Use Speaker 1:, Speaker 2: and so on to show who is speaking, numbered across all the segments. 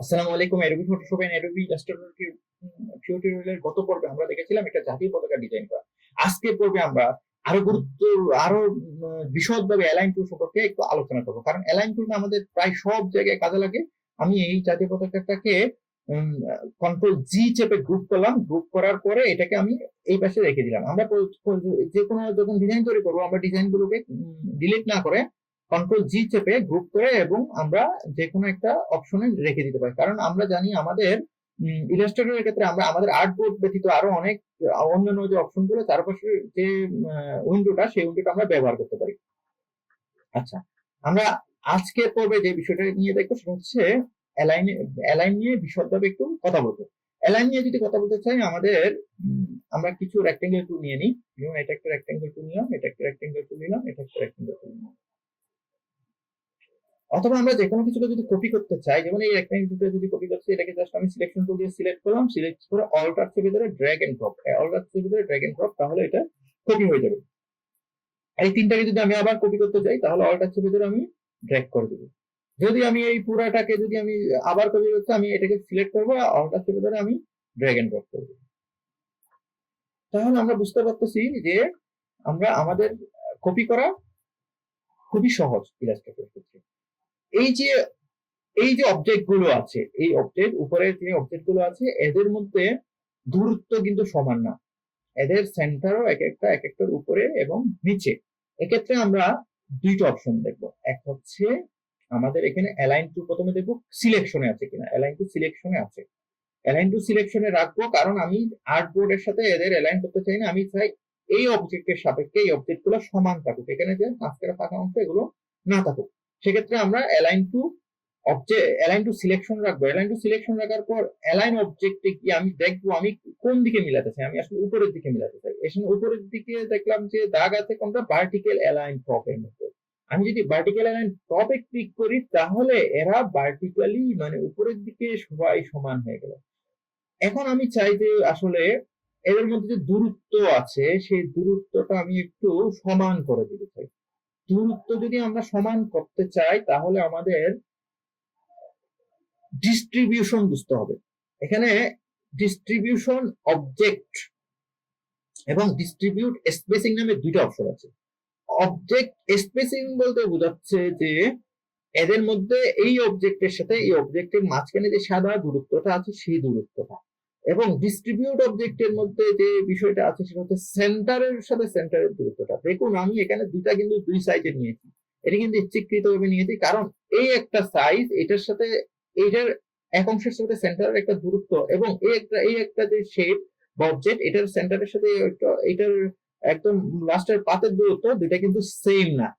Speaker 1: আসসালামু আলাইকুম। Adobe Photoshop and Adobe Illustrator টিউটোরিয়ালের গত পর্বে আমরা দেখেছিলাম একটা জাতীয় পতাকা ডিজাইন করা। আজকের পর্বে আমরা আরো বিশদভাবে অ্যালাইন টুল সম্পর্কে একটু আলোচনা করবো, কারণ অ্যালাইন টুল আমাদের প্রায় সব জায়গায় কাজে লাগে। আমি এই জাতীয় পতাকাটাকে কন্ট্রোল জি চেপে গ্রুপ করলাম। গ্রুপ করার পরে এটাকে আমি এই পাশে রেখে দিলাম। আমরা যে কোনো যখন ডিজাইন তৈরি করবো, আমরা ডিজাইন গুলোকে ডিলিট না করে কন্ট্রোল জি চেপে গ্রুপ করে এবং আমরা যে কোনো একটা অপশনে রেখে দিতে পারি। কারণ আমরা জানি আমাদের ইলাস্ট্রেটরের ক্ষেত্রে আমরা আমাদের আর্টবোর্ড ব্যতীত আরো অনেক অন্যান্য যে অপশন গুলো চারপাশে যে উইন্ডোটা, সেই উইন্ডোটা আমরা ব্যবহার করতে পারি। আচ্ছা, আমরা আজকের পর্বে যে বিষয়টা নিয়ে দেখবো সেটা হচ্ছে অ্যালাইন নিয়ে বিশদভাবে একটু কথা বলবো। অ্যালাইন নিয়ে যদি কথা বলতে চাই, আমরা কিছু রেক্টেঙ্গেল টুল নিয়ে নিই। যেমন এটা একটা রেক্টেঙ্গেল টুল নিলাম, এটা একটা রেক্টেঙ্গেল টুল নিলাম, এটা একটা রেক্টেঙ্গেল টুল নিলাম। অথবা আমরা যে কোনো কিছুকে যদি কপি করতে চাই, যেমন এই রেক্টেঙ্গেলটা যদি কপি করতে, এটাকে জাস্ট আমি সিলেকশন টুল দিয়ে সিলেক্ট করলাম, সিলেক্ট করে অল্ট এর ভিতরে ড্র্যাগ এন্ড ড্রপ, তাহলে এটা কপি হয়ে যাবে। এই তিনটাকে যদি আমি আবার কপি করতে চাই, তাহলে অল্ট এর ভিতরে আমি ড্র্যাগ করে দেবো। যদি আমি এই পুরাটাকে যদি আমি আবার কপি করতে, আমি এটাকে সিলেক্ট করবো, অল্ট এর ভিতরে আমি ড্র্যাগ এন্ড ড্রপ করবো। তাহলে আমরা বুঝতে পারতেছি যে আমরা আমাদের কপি করা খুবই সহজ ইলাস্ট্রেটরের ক্ষেত্রে। এই যে অবজেক্ট গুলো আছে, এই অবজেক্ট উপরে যে অবজেক্ট গুলো আছে, এদের মধ্যে দূরত্ব কিন্তু সমান না। এদের সেন্টারও এক একটার উপরে এবং নিচে। এক্ষেত্রে আমরা দুইটা অপশন দেখবো। এক হচ্ছে আমাদের এখানে অ্যালাইন টু, প্রথমে দেখবো সিলেকশনে আছে কিনা। অ্যালাইন টু সিলেকশনে আছে, অ্যালাইন টু সিলেকশনে রাখবো, কারণ আমি আর্টবোর্ড এর সাথে এদের অ্যালাইন করতে চাই না। আমি চাই এই অবজেক্টের সাপেক্ষে এই অবজেক্ট গুলো সমান থাকুক, এখানে যে মাঝখানে ফাঁকা অংশ এগুলো না থাকুক। সেক্ষেত্রে আমরা অ্যালাইন টু সিলেকশন রাখবো। অ্যালাইন টু সিলেকশন রাখার পর অ্যালাইন অবজেক্টে কি আমি দেখবো আমি কোন দিকে মিলাতে চাই। আমি আসলে উপরের দিকে মিলাতে চাই। এখানে উপরের দিকে দেখলাম যে দাগ আছে কোনটা, ভার্টিক্যাল অ্যালাইন টপ এর মধ্যে। আমি যদি ভার্টিক্যাল অ্যালাইন টপে ক্লিক করি, তাহলে এরা ভার্টিক্যালি মানে উপরের দিকে সবাই সমান হয়ে গেল। এখন আমি চাই যে আসলে এদের মধ্যে যে দূরত্ব আছে, সেই দূরত্বটা আমি একটু সমান করে দিতে চাই। দূরত্ব যদি আমরা সমান করতে চাই, তাহলে আমাদের ডিস্ট্রিবিউশন বুঝতে হবে। এখানে ডিস্ট্রিবিউশন অবজেক্ট এবং ডিস্ট্রিবিউট স্পেসিং নামে দুইটা অপশন আছে। অবজেক্ট স্পেসিং বলতে বোঝাচ্ছে যে এদের মধ্যে এই অবজেক্টের সাথে এই অবজেক্টের মাঝখানে যে সাদা দূরত্বটা আছে, সেই দূরত্বটা। এবং ডিস্ট্রিবিউট অবজেক্টের মধ্যে যে বিষয়টা আছে সেটা হচ্ছে সেন্টারের সাথে সেন্টারের দূরত্বটা। দেখুন, আমি এখানে দুইটা কিন্তু দুই সাইজে নিয়েছি। এটা কিন্তু ইচ্ছাকৃত ভাবে নিয়েছি, কারণ এই একটা সাইজ, এটার সাথে এইটার এক অংশের সাথে সেন্টারের একটা দূরত্ব, এবং এই একটা যে শেপ বা অবজেক্ট, এটার সেন্টারের সাথে এটার একদম লাস্টের পাতের দূরত্ব দুইটা কিন্তু সেম না।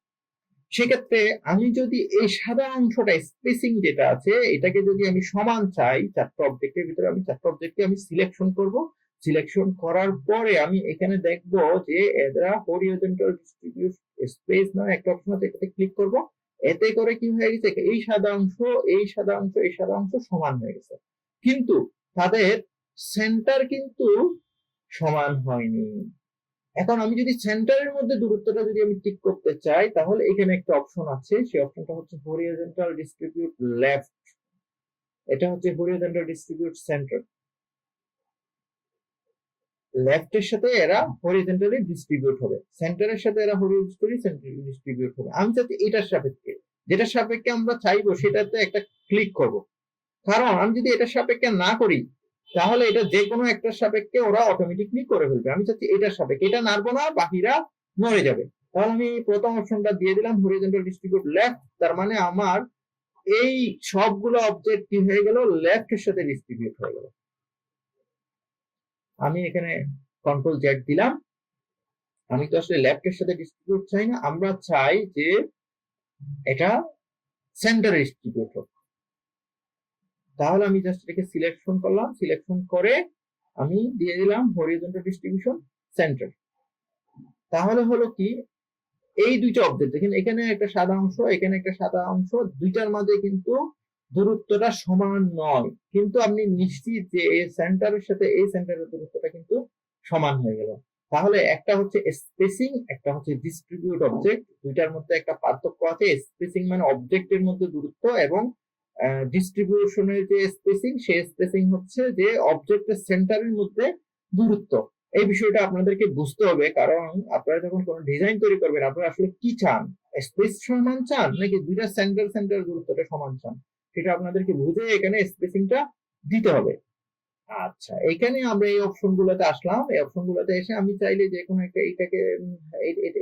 Speaker 1: সেক্ষেত্রে আমি যদি এই সাদা অংশটা স্পেসিং যেটা আছে, এটাকে যদি আমি সমান চাই, চারটা অবজেক্টের ভিতরে আমি চারটা অবজেক্টকে আমি সিলেকশন করব। সিলেকশন করার পরে আমি এখানে দেখব যে এরা হরিজন্টাল ডিস্ট্রিবিউট স্পেস নামে একটা অপশন আছে, এটাতে ক্লিক করব। এতে করে কি হয়ে গেছে, এই সাদা অংশ, এই সাদা অংশ, এই সাদা অংশ সমান হয়ে গেছে, কিন্তু তাদের সেন্টার কিন্তু সমান হয়নি। এখন আমি যদি সেন্টারের মধ্যে দূরত্বটা যদি আমি ঠিক করতে চাই, তাহলে এখানে একটা অপশন আছে, সেই অপশনটা হচ্ছে হরিজন্টাল ডিস্ট্রিবিউট লেফট। এটা হচ্ছে হরিজন্টাল ডিস্ট্রিবিউট সেন্টার। লেফটের সাথে এরা হরিজন্টালি ডিস্ট্রিবিউট হবে, সেন্টারের সাথে এরা হরিজন্টালি ডিস্ট্রিবিউট হবে। আমি চাচ্ছি এটার সাপেক্ষে, যেটার সাপেক্ষে আমরা চাইবো সেটাতে একটা ক্লিক করব। কারণ আমি যদি এটার সাপেক্ষে না করি, তাহলে এটা যে কোনো একটার সাপেক্ষে ওরা অটোমেটিকলি করে ফেলবে। আমি চাচ্ছি এটার সাপেক্ষে, এটা নাড়বো না, বাকিরা নড়ে যাবে। তাহলে আমি প্রথম অপশনটা দিয়ে দিলাম হরিজন্টাল ডিস্ট্রিবিউট লেফট। তার মানে আমার এই সবগুলো অবজেক্ট কি হয়ে গেল, লেফটের সাথে ডিস্ট্রিবিউট হয়ে গেল। আমি এখানে কন্ট্রোল জেড দিলাম। আমি তো আসলে লেফটের সাথে ডিস্ট্রিবিউট চাই না, আমরা চাই যে এটা সেন্টারে ডিস্ট্রিবিউট হোক। তাহলে আমি জাস্ট এটাকে সিলেকশন করলাম, সিলেকশন করে আমি দিয়ে দিলাম হরিজন্টাল ডিস্ট্রিবিউশন সেন্টার। তাহলে হলো কি, এই দুইটা অবজেক্ট দেখেন, এখানে একটা সাদা অংশ, এখানে একটা সাদা অংশ, দুইটার মাঝে কিন্তু দূরত্বটা সমান নয়, কিন্তু আপনি নিশ্চিত যে এই সেন্টারের সাথে এই সেন্টারের দূরত্বটা কিন্তু সমান হয়ে গেল। তাহলে একটা হচ্ছে স্পেসিং, একটা হচ্ছে ডিস্ট্রিবিউট অবজেক্ট, দুইটার মধ্যে একটা পার্থক্য আছে। স্পেসিং মানে অবজেক্টের মধ্যে দূরত্ব, এবং ডিস্ট্রিবিউশনের যে স্পেসিং, সেই স্পেসিং হচ্ছে যে অবজেক্টের সেন্টারের মধ্যে দূরত্ব। এই বিষয়টা আপনাদেরকে বুঝতে হবে, কারণ আপনারা যখন কোনো ডিজাইন তৈরি করবেন আপনারা আসলে কি চান, স্পেস সমান চান নাকি দুইটা সেন্টার সেন্টার দূরত্বটা সমান চান, সেটা আপনাদেরকে বুঝে এখানে স্পেসিংটা দিতে হবে। আচ্ছা, এখানে আমরা এই অপশন গুলোতে আসলাম। এই অপশন গুলোতে এসে আমি চাইলে যে কোনো একটা এইটাকে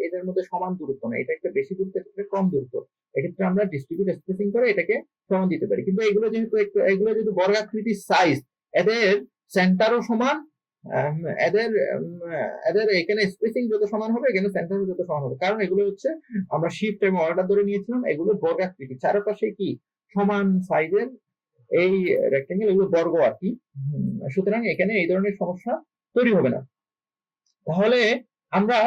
Speaker 1: এটার মধ্যে সমান দূরত্ব না, এটা একটা বেশি দূরত্ব, এটা কম দূরত্ব, এক্ষেত্রে আমরা ডিস্ট্রিবিউট স্পেসিং করে এটাকে সমান দিতে পারি। কিন্তু এগুলো যেহেতু বর্গাকৃতির সাইজ, এদের সেন্টারও সমান, এদের এদের এখানে স্পেসিং যত সমান হবে এখানে সেন্টারও যত সমান হবে, কারণ এগুলো হচ্ছে আমরা শিফট এবং অর্ডার ধরে নিয়েছিলাম, এগুলো বর্গাকৃতি, চারপাশে কি সমান সাইজের এই রেক্টেঙ্গেল, এগুলো বর্গ আর কি। সুতরাং এখানে এই ধরনের সমস্যা তৈরি হবে না। তাহলে আমরা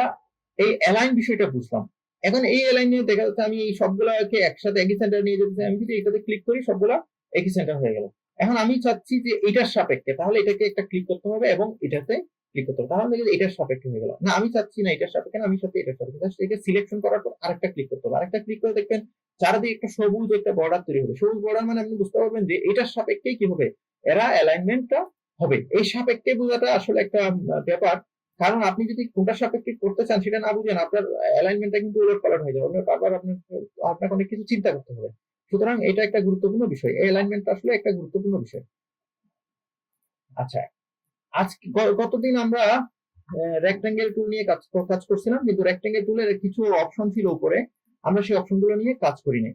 Speaker 1: এই অ্যালাইন বিষয়টা বুঝলাম। এখন এই অ্যালাইন নিয়ে দেখা যাচ্ছে আমি এই সবগুলোকে একসাথে একই সেন্টার নিয়ে যেতে চাই, আমি যদি এটাতে ক্লিক করি সবগুলো একই সেন্টার হয়ে গেল। এখন আমি চাচ্ছি যে এটার সাপেক্ষে, তাহলে এটাকে একটা ক্লিক করতে হবে এবং এটাতে ক্লিক করতে হবে, তাহলে এটার সাপেক্ষে হয়ে গেল। না, আমি চাচ্ছি না এটার সাপেক্ষে, না আমি চাচ্ছি এটার সাপেক্ষে, এটা সিলেকশন করার পর আরেকটা ক্লিক করতে হবে, আরেকটা ক্লিক করে দেখবেন চারদিকে একটা সবুজ একটা বর্ডার তৈরি হবে। সবুজ বর্ডার মানে আপনি বুঝতে পারবেন যে এটার সাপেক্ষেই কি হবে, এরা অ্যালাইনমেন্টটা হবে। এই সাপেক্ষে বোঝাটা আসলে একটা ব্যাপার, কারণ আপনি যদি কোনটা সাপেক্ষে করতে চান সেটা না বুঝেন আপনার অ্যালাইনমেন্টটা কিন্তু উলট পালট হয়ে যাবে, বারবার আপনাকে অনেক কিছু চিন্তা করতে হবে। সুতরাং এটা একটা গুরুত্বপূর্ণ বিষয়, এই অ্যালাইনমেন্টটা আসলে একটা গুরুত্বপূর্ণ বিষয়। আচ্ছা, আজকে গতদিন আমরা রেক্টেঙ্গেল টুল নিয়ে কাজ করছিলাম, কিন্তু রেক্টেঙ্গেল টুলের কিছু অপশন ছিল উপরে, আমরা সেই অপশনগুলো নিয়ে কাজ করিনি।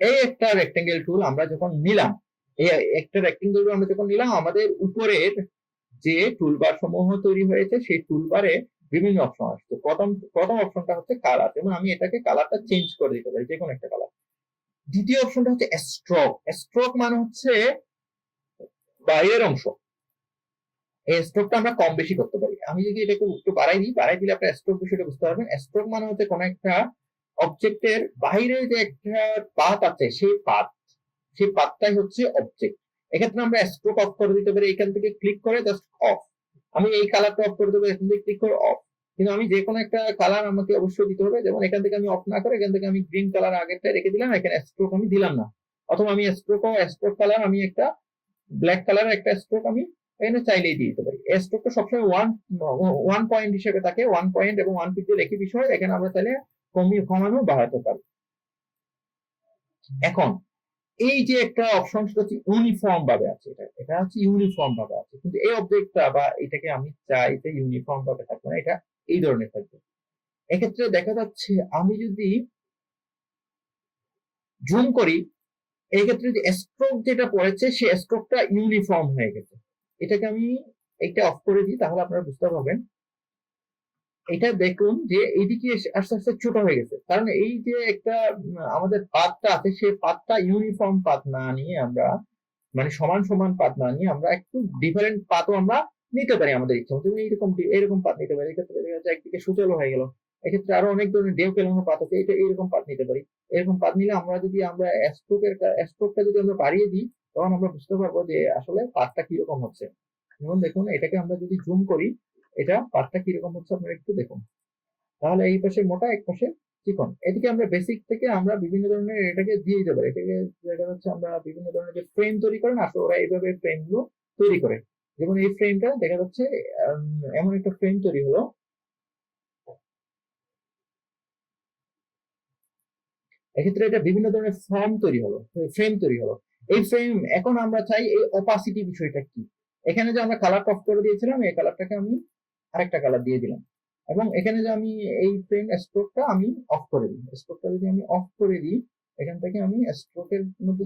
Speaker 1: এই একটা রেক্টেঙ্গেল টুল আমরা যখন নিলাম, এই একটা রেক্টেঙ্গেল টুল আমরা যখন নিলাম, আমাদের উপরের যে টুলবার সমূহ তৈরি হয়েছে সেই টুলবারে বিভিন্ন অপশন আসছে। প্রথম অপশনটা হচ্ছে কালার, যেমন আমি এটাকে কালারটা চেঞ্জ করে দিতে পারি, যে কোনো একটা কালার। দ্বিতীয় অপশনটা হচ্ছে স্ট্রোক। স্ট্রোক মানে হচ্ছে বাইরের অংশ, এই স্ট্রোকটা আমরা কম বেশি করতে পারি। আমি যদি এটাকে একটু বাড়াই দিলে আপনার স্ট্রোক বিষয়টা বুঝতে পারবেন। স্ট্রোক মানে হচ্ছে কোন একটা অবজেক্টের বাইরে যে একটা পাথ আছে, সেই পাথটাই হচ্ছে অবজেক্ট। এক্ষেত্রে আমরা স্ট্রোক অফ করে দিতে পারি, এখান থেকে ক্লিক করে জাস্ট অফ। আমি এই কালারটা অফ করে দেবো, এখান থেকে ক্লিক করে অফ। কিন্তু আমি যে কোনো একটা কালার আমাকে অবশ্যই দিতে হবে, যেমন এখান থেকে আমি অফ না করে এখান থেকে আমি গ্রিন কালার আগেরটা রেখে দিলাম, এখানে স্ট্রোক আমি দিলাম না। অথবা আমি স্ট্রোক কালার আমি একটা ব্ল্যাক কালার একটা স্ট্রোক আমি এখানে চাইলেই দিয়ে দিতে পারি। এই স্ট্রোকটা সবসময় ওয়ান পয়েন্ট হিসেবে থাকে, 1 পয়েন্ট এবং 1 পিক্সেল একই বিষয়, এখানে আমরা চাইলে কমানো বাড়াতে পারি। এখন এই যে একটা অপশন সেটা হচ্ছে ইউনিফর্ম ভাবে আছে, এটা হচ্ছে ইউনিফর্ম ভাবে আছে, কিন্তু এই অবজেক্টটা বা এটাকে আমি চাই যে ইউনিফর্ম ভাবে থাকবে না, এটা এই ধরনের থাকবে। এক্ষেত্রে দেখা যাচ্ছে আমি যদি জুম করি, এই ক্ষেত্রে যে স্ট্রোক যেটা পড়েছে সেই স্ট্রোকটা ইউনিফর্ম হয়ে গেছে। এটাকে আমি এটা অফ করে দিই, তাহলে আপনারা বুঝতে পারবেন। এটা দেখুন যে এইদিকে আস্তে আস্তে ছোট হয়ে গেছে, কারণ এই যে একটা আমাদের পাতটা আছে, সেই পাতটা ইউনিফর্ম পাত না নিয়ে আমরা, মানে সমান সমান পাত না নিয়ে আমরা একটু ডিফারেন্ট পাতও আমরা নিতে পারি আমাদের ইচ্ছা মতো। এরকম পাত নিতে পারি, এক্ষেত্রে দেখা যাচ্ছে একদিকে সুচলো হয়ে গেল। এক্ষেত্রে আরো অনেক ধরনের ডেউ কেলানো পাত আছে, এটা এরকম পাত নিতে পারি। এরকম পাত নিলে আমরা যদি স্ট্রোকটা যদি আমরা বাড়িয়ে দিই, তখন আমরা বুঝতে পারবো যে আসলে পাতটা কিরকম হচ্ছে। যেমন দেখুন, এটাকে আমরা যদি জুম করি, এটা পাতটা কিরকম হচ্ছে আপনারা একটু দেখুন। তাহলে এই পাশে মোটা, এক পাশে চিকন। এদিকে আমরা বেসিক থেকে আমরা বিভিন্ন ধরনের এটাকে দিয়ে দিতে পারি। এটাকে দেখা যাচ্ছে আমরা বিভিন্ন ধরনের যে ফ্রেম তৈরি করেন, আসলে ওরা এইভাবে ফ্রেম গুলো তৈরি করে। যেমন এই ফ্রেমটা দেখা যাচ্ছে এমন একটা ফ্রেম তৈরি হলো, এক্ষেত্রে এটা বিভিন্ন ধরনের ফর্ম তৈরি হলো, ফ্রেম তৈরি হলো। এই ফ্রেম এখন আমরা চাই এই অপাসিটি বিষয়টা কি। এখানে যে আমরা কালারটা অফ করে দিয়েছিলাম, এই কালারটাকে আমি আরেকটা কালার দিয়ে দিলাম, এবং এখানে যে আমি এই ফ্রেম স্ট্রোকটা আমি অফ করে দিই। স্ট্রোকটা যদি আমি অফ করে দিই, এখান থেকে আমি স্ট্রোকের মধ্যে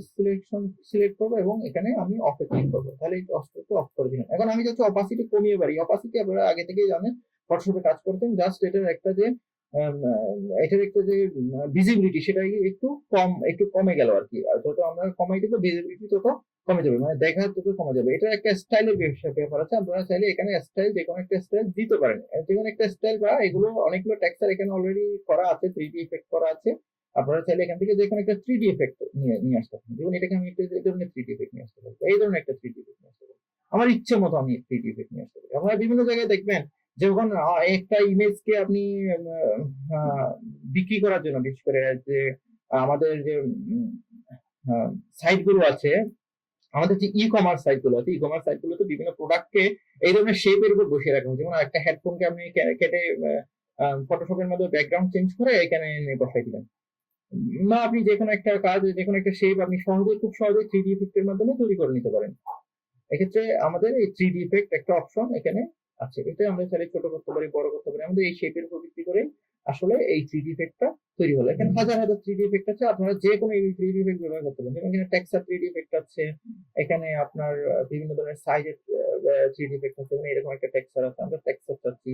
Speaker 1: সিলেক্ট করবো এবং এখানে আমি অফে ক্লিক করবো, তাহলে এই স্ট্রোকটা অফ করে দিলাম। এখন আমি যাচ্ছি অপাসিটি কমিয়ে পারি। অপাসিটি আপনারা আগে থেকেই জানেন, ফটোশপে কাজ করতেন, জাস্ট এটার একটা যে ভিজিবিলিটি সেটা একটু কমে গেল আর কি। আর যত আমরা কমাই দেবো ভিজিবিলিটি তত কমে যাবে, মানে দেখা তত কমে যাবে। এটা একটা স্টাইলের ব্যাপার আছে, আপনারা চাইলে এখানে স্টাইল যে কোনো একটা স্টাইল দিতে পারেন, যে কোনো একটা স্টাইল, বা এগুলো অনেকগুলো টেক্সচার এখানে অলরেডি করা আছে, 3D ইফেক্ট করা আছে। আপনারা চাইলে এখান থেকে যে কোনো একটা 3D ইফেক্ট নিয়ে আসতে পারেন। যেমন এটাকে আমি এই ধরনের 3D ইফেক্ট নিয়ে আসতে পারি, এই ধরনের একটা 3D ইফেক্ট নিয়ে আসতে পারি, আমার ইচ্ছে মতো আমি 3D ইফেক্ট নিয়ে আসতে পারি। আপনারা বিভিন্ন জায়গায় দেখবেন যখন একটা ইমেজকে আপনি বিক্রি করার জন্য, বিশেষ করে যে আমাদের যে সাইট গুলো আছে, আমাদের যে ই কমার্স সাইট গুলো আছে, ই কমার্স সাইট গুলোতে বিভিন্ন প্রোডাক্টকে এই ধরনের শেপের উপর বসিয়ে রাখা হয়। যেমন একটা হেডফোনকে আপনি কেটে ফটোশপের মধ্যে ব্যাকগ্রাউন্ড চেঞ্জ করে এখানে এনে বসাই দিলেন, না আপনি যে কোনো একটা কাজ, যে কোনো একটা শেপ আপনি সহজে, খুব সহজে 3D ইফেক্টের মাধ্যমে তৈরি করে নিতে পারেন। এক্ষেত্রে আমাদের এই 3D ইফেক্ট একটা অপশন এখানে আছে, এটা আমরা চাইলে ছোট করতে পারি, বড় করতে পারি, আমাদের এই শেপের উপর ভিত্তি করে আসলে এই 3D ইফেক্টটা তৈরি হলো। এখানে হাজার হাজার 3D ইফেক্ট আছে, আপনারা যে কোনো এই 3D ইফেক্ট ব্যবহার করতে পারেন। যেমন এখানে টেক্সচার 3D ইফেক্ট আছে, এখানে আপনার বিভিন্ন ধরনের সাইজের 3D ইফেক্ট আছে, মানে এরকম একটা টেক্সচার আছে, আমরা টেক্সচার চাচ্ছি।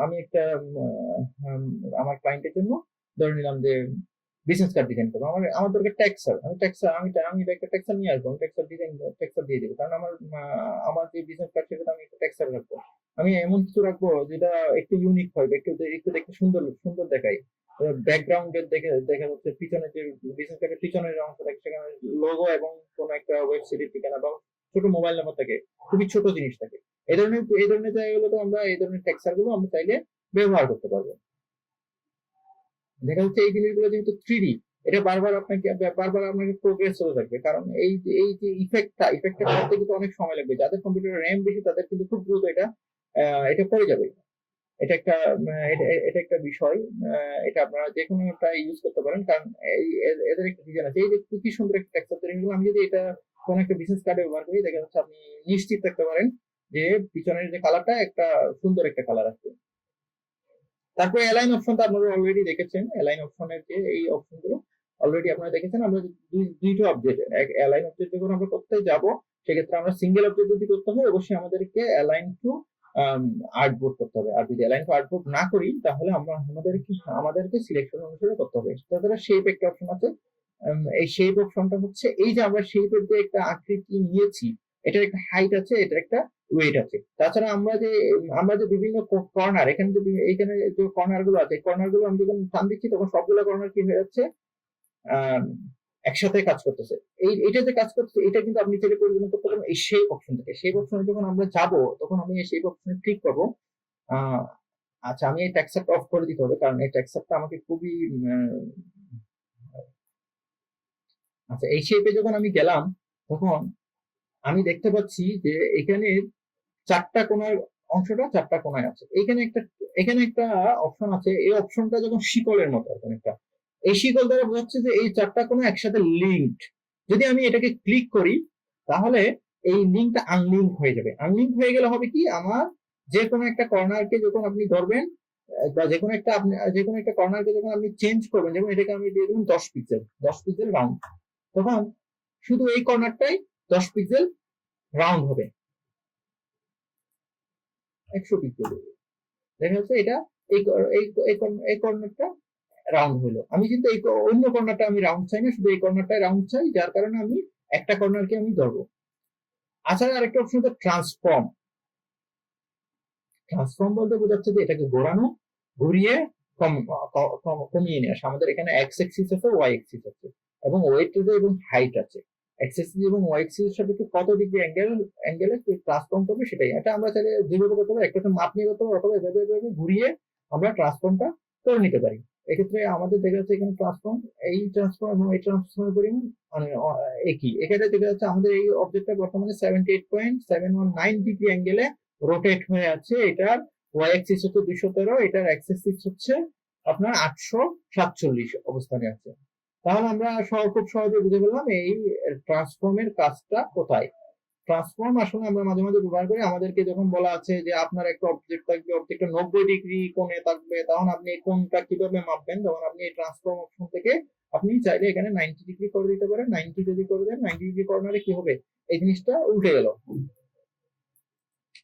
Speaker 1: আমি একটা আমার ক্লায়েন্টের জন্য ধরে নিলাম যে বিজনেস কার্ড ডিজাইন করবো, আমার দরকার টেক্সচার, আমি একটা টেক্সচার নিয়ে আসবো, আমি টেক্সচার ডিজাইন টেক্সচার দিয়ে দেবো, কারণ আমার যে বিজনেস কার্ড সেটাতে আমি একটা টেক্সচার রাখবো, আমি এমন কিছু রাখবো যেটা একটু ইউনিক হয়, একটু দেখতে সুন্দর সুন্দর দেখায়। ব্যাকগ্রাউন্ডের দেখা যাচ্ছে পিছনে যে বিজনেস কার্ডের পিছনের অংশ থাকে সেখানে লোগো এবং কোন একটা ওয়েবসাইটের ঠিকানা বা ছোট মোবাইল নাম্বার থাকে, খুবই ছোট জিনিস থাকে। এই ধরনের জায়গাগুলোতে আমরা এই ধরনের টেক্সচার গুলো আমরা চাইলে ব্যবহার করতে পারবো। দেখা যাচ্ছে এই জিনিসগুলো যেহেতু 3D, এটা বারবার আপনাকে প্রোগ্রেস হতে থাকবে, কারণ এই যে ইফেক্টটা করতে কিন্তু অনেক সময় লাগবে। যাদের কম্পিউটার র্যাম বেশি তাদের কিন্তু খুব দ্রুত এটা করে যাবে। এটা একটা এটা একটা বিষয়, এটা আপনারা যে কোনো একটা ইউজ করতে পারেন, কারণ এদের একটা ডিজাইন আছে, এই যে কি সুন্দর একটা টেক্সচার তৈরি হলো। আমি যদি এটা কোন একটা বিজনেস কার্ডে ব্যবহার করি, দেখা যাচ্ছে আপনি নিশ্চিত থাকতে পারেন যে পিছনের যে কালারটা একটা সুন্দর একটা কালার আসবে। তারপরে অ্যালাইন অপশনটা আপনারা অলরেডি দেখেছেন, অ্যালাইন অপশনের যে এই অপশনগুলো অলরেডি আপনারা দেখেছেন। আমরা দুইটা অবজেক্ট, অ্যালাইন অবজেক্ট যখন আমরা করতে যাব, সেক্ষেত্রে আমরা সিঙ্গেল অবজেক্ট যদি করতে হবে, অবশ্যই আমাদেরকে অ্যালাইন টু আর্টবোর্ড করতে হবে। আর যদি অ্যালাইন টু আর্টবোর্ড না করি, তাহলে আমাদেরকে সিলেকশন অনুসারে করতে হবে। তাছাড়া শেপ একটা অপশন আছে, এই শেপ অপশনটা হচ্ছে এই যে আমরা শেপের যে একটা আকৃতি নিয়েছি, এটার একটা হাইট আছে, এটার একটা ওয়েট আছে। তাছাড়া আমরা যে বিভিন্ন কর্নার, এইখানে যে কর্নার গুলো আছে, কর্নার গুলো আমি যখন টান দিচ্ছি তখন সবগুলো কর্নার কি হয়ে যাচ্ছে, একসাথে কাজ করতেছে। এটা যে কাজ করতেছে, এটা কিন্তু আপনি চাইলে পরিবর্তন করতে পারেন এই শেপ অপশন থেকে। শেপ অপশনে যখন আমরা যাব, তখন আমি এই শেপ অপশনে ক্লিক করবো। আচ্ছা, আমি এই টেক্সচারটা অফ করে দিতে হবে, কারণ এই টেক্সচারটা আমাকে খুবই আচ্ছা, এই শেপে যখন আমি গেলাম, তখন আমি দেখতে পাচ্ছি যে এখানে চারটা কোণায় আছে। এখানে একটা অপশন আছে, এই অপশনটা যখন শিকলের মতো একটা, এই শিকল দ্বারা বোঝাচ্ছে যে এই চারটা কোণা একসাথে লিঙ্কড। যদি আমি এটাকে ক্লিক করি, তাহলে এই লিঙ্কটা আনলিঙ্ক হয়ে যাবে। আনলিঙ্ক হয়ে গেলে হবে কি, আমার যে কোনো একটা কর্নারকে যখন আপনি ধরবেন, বা যে কোনো একটা কর্নারকে যখন আপনি চেঞ্জ করবেন, যেমন এটাকে আমি দিয়ে দেবেন 10 পিক্সেল রাউন্ড, তখন শুধু এই কর্নারটাই 10 পিক্সেল রাউন্ড হবে, 100 পিক্সেল। দেখা যাচ্ছে এটা এই কর্নারটা রাউন্ড হলো। আমি কিন্তু এই অন্য কর্নারটা আমি রাউন্ড চাই না, শুধু এই কর্নারটাই রাউন্ড চাই, যার কারণে আমি একটা কর্নারকে আমি ধরবো। আচ্ছা, আরেকটা অপশন হচ্ছে ট্রান্সফর্ম। ট্রান্সফর্ম বলতে বোঝাচ্ছে যে এটাকে ঘুরিয়ে কমিয়ে নিয়ে আসা। আমাদের এখানে এক্স এক্সিস আছে, ওয়াই এক্সিস আছে, এবং ওয়েট আছে এবং হাইট আছে। এক্স এক্সিস এবং ওয়াই এক্সিস এর সাপেক্ষে কত ডিগ্রি অ্যাঙ্গেলে ট্রান্সফর্ম করবে সেটাই। এটা আমরা চাইলে দুইভাবে করতে পারি, একটা মাপ নিয়ে করতে পারি, অথবা এভাবে ঘুরিয়ে আমরা ট্রান্সফর্মটা করে নিতে পারি। এক্ষেত্রে আমাদের দেখা যাচ্ছে এখানে এই ট্রান্সফর্ম এবং এই ট্রান্সফর্মের পরিমাণ মানে একই। এখানে দেখা যাচ্ছে আমাদের এই অবজেক্টটা বর্তমানে 78.719 ডিগ্রি অ্যাঙ্গেলে রোটেট হয়ে আছে। এটার ওয়াই এক্সিস হচ্ছে 213, এটার এক্স এক্সিস হচ্ছে আপনার 847 অবস্থানে আছে। তাহলে আমরা খুব সহজে বুঝে পেলাম এই ট্রান্সফর্মের কাজটা কোথায়। ট্রান্সফর্ম আসলে আমরা মাঝে মাঝে ব্যবহার করি, আমাদেরকে যখন বলা আছে যে আপনার একটা অবজেক্ট থাকবে, অবজেক্টটা 90 ডিগ্রি কোণে থাকবে, তখন আপনি এই কোণটা কিভাবে মাপবেন, তখন আপনি এই ট্রান্সফর্ম অপশন থেকে আপনি চাইলে এখানে 90 ডিগ্রি করে দিতে পারেন। 90 যদি করে দেন, 90 ডিগ্রি কর্নারে কি হবে, এই জিনিসটা উল্টে গেল।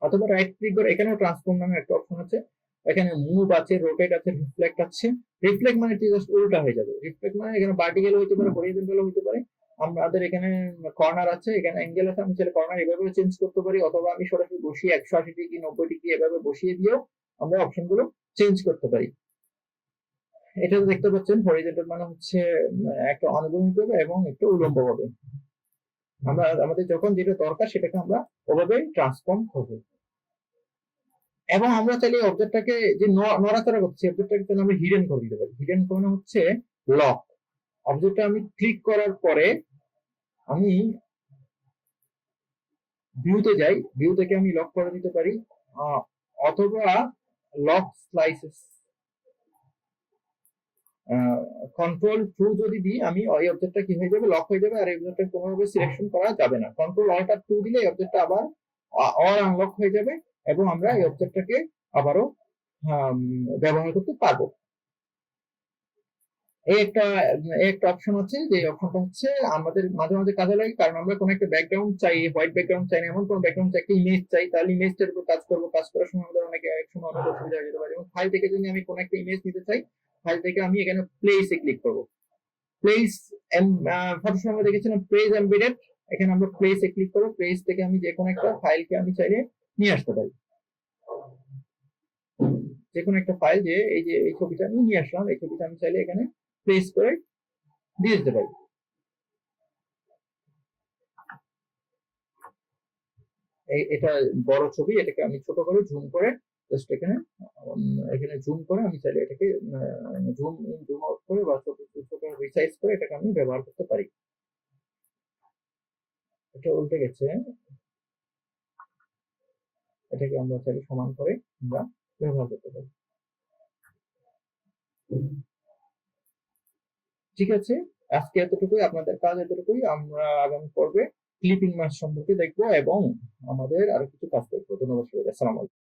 Speaker 1: অথবা রাইট ক্লিক করে এখানেও ট্রান্সফর্ম নামে একটা অপশন আছে, এখানে মুভ আছে, রোটেট আছে, রিফ্লেক্ট আছে। রিফ্লেক্ট মানে জাস্ট উল্টা হয়ে যাবে। রিফ্লেক্ট মানে এখানে ভার্টিক্যাল হতে পারে, হরিজন্টাল হতে পারে। আমাদের এখানে কর্নার আছে, এখানে অ্যাঙ্গেল আছে, আমি চাইলে কর্নার এভাবে চেঞ্জ করতে পারি, অথবা আমি সরাসরি বসিয়ে 180 ডিগ্রি 90 ডিগ্রি এভাবে বসিয়ে দিয়েও আমরা অপশনগুলো চেঞ্জ করতে পারি। এটা দেখতে পাচ্ছেন হরিজন্টাল মানে হচ্ছে একটা অনুভূমিক ভাবে এবং একটু উল্লম্ব ভাবে। আমরা আমাদের যখন যেটা দরকার সেটাকে আমরা ওভাবে ট্রান্সফর্ম করবো। এবং আমরা চাইলে অবজেক্টটাকে যে নড়াচড়া করছে, অবজেক্টটাকে আমরা হিডেন করে দিতে পারি। হিডেন মানে হচ্ছে লক। অবজেক্টটা আমি ক্লিক করার পরে আমি ভিউতে যাই, ভিউ থেকে আমি লক করে দিতে পারি, অথবা লক স্লাইসেস কন্ট্রোল টু যদি দিই আমি এই অবজেক্টটা কি হয়ে যাবে, লক হয়ে যাবে, আর এই অবজেক্টটা কোনোভাবে সিলেকশন করা যাবে না। কন্ট্রোল অল্ট আর টু দিলে এই অবজেক্টটা আবার অর আনলক হয়ে যাবে এবং আমরা এই অবজেক্টটাকে আবারও ব্যবহার করতে পারবো। এই একটা অপশন আছে, যে অপশনটা হচ্ছে আমাদের মাঝে মাঝে কাজে লাগে, কারণ আমরা কোনো একটা ব্যাকগ্রাউন্ড চাই, হোয়াইট ব্যাকগ্রাউন্ড চাই না, এমন কোনো ব্যাকগ্রাউন্ড চাই, একটা ইমেজ চাই, তাহলে ইমেজটার উপর কাজ করবো, কাজ করার সময় আমাদের এক সময় অনেক অসুবিধা হয়ে যেতে পারে। এবং ফাইল থেকে যদি আমি কোনো একটা ইমেজ নিতে চাই, ফাইল থেকে আমি এখানে প্লেসে ক্লিক করবো, প্লেস ফটোশপে আমরা দেখেছিলাম প্লেস এমবেডেড, এখানে আমরা প্লেসে ক্লিক করবো, প্লেস থেকে আমি যে কোনো একটা ফাইলকে আমি চাইলে নিয়ে আসতে পারি, যে কোনো একটা ফাইল, যে এই ছবিটা আমি নিয়ে আসলাম, এই ছবিটা আমি চাইলে এখানে প্লেস করে দিয়ে দিতে পারি। এটা বড় ছবি, এটাকে আমি ছোট করে জুম করে জাস্ট এখানে জুম করে আমি চাইলে এটাকে জুম ইন জুম আউট করে বা ছোট ছোট রিসাইজ করে এটাকে আমি ব্যবহার করতে পারি। এটা উল্টে গেছে, এটাকে আমরা চাইলে সমান করে আমরা ব্যবহার করতে পারি। ঠিক আছে, আজকে এতটুকুই, আপনাদের কাজ এতটুকুই। আমরা আগামী পর্বে ক্লিপিং মাস সম্পর্কে দেখবো এবং আমাদের আরো কিছু কাজ দেখবো। ধন্যবাদ সবাইকে, আসসালামু আলাইকুম।